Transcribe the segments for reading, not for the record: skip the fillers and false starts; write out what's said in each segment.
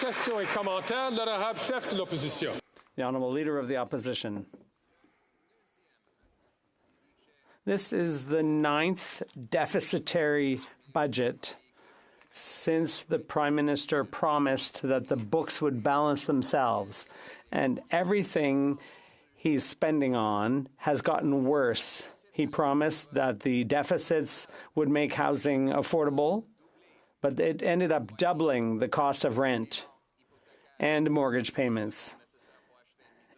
Questions et commentaires. L'honorable chef de l'opposition. The Honourable Leader of the Opposition. This is the 9th deficitary budget since the Prime Minister promised that the books would balance themselves, and everything he's spending on has gotten worse. He promised that the deficits would make housing affordable, but it ended up doubling the cost of rent and mortgage payments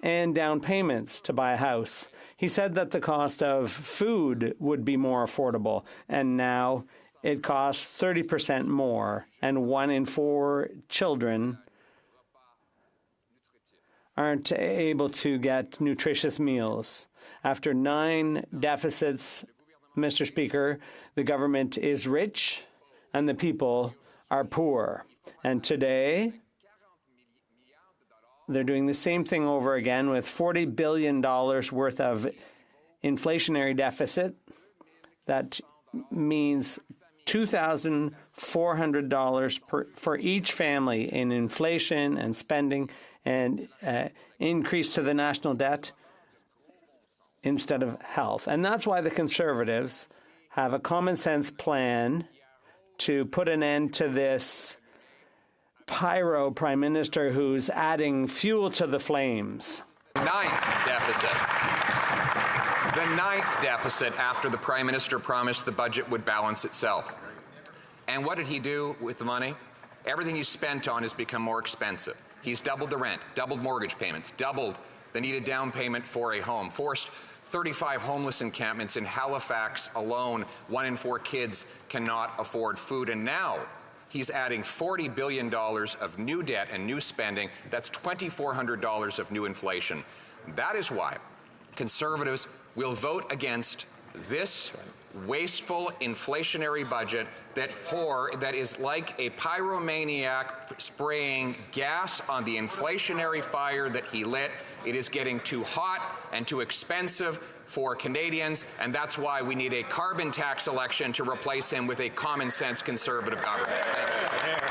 and down payments to buy a house. He said that the cost of food would be more affordable, and now it costs 30% more, and 1 in 4 children aren't able to get nutritious meals. After 9 deficits, Mr. Speaker, the government is rich and the people are poor. And today, they're doing the same thing over again with $40 billion worth of inflationary deficit. That means $2,400 for each family in inflation and spending, and increase to the national debt instead of health. And that's why the Conservatives have a common sense plan to put an end to this pyro Prime Minister who's adding fuel to the flames. 9th deficit. The 9th deficit after the Prime Minister promised the budget would balance itself. And what did he do with the money? Everything he spent on has become more expensive. He's doubled the rent, doubled mortgage payments, doubled the needed down payment for a home, forced 35 homeless encampments in Halifax alone. 1 in 4 kids cannot afford food. And now he's adding $40 billion of new debt and new spending. That's $2,400 of new inflation. That is why Conservatives will vote against this wasteful inflationary budget that is like a pyromaniac spraying gas on the inflationary fire that he lit. It is getting too hot and too expensive for Canadians, and that's why we need a carbon tax election to replace him with a common sense Conservative government. Thank you.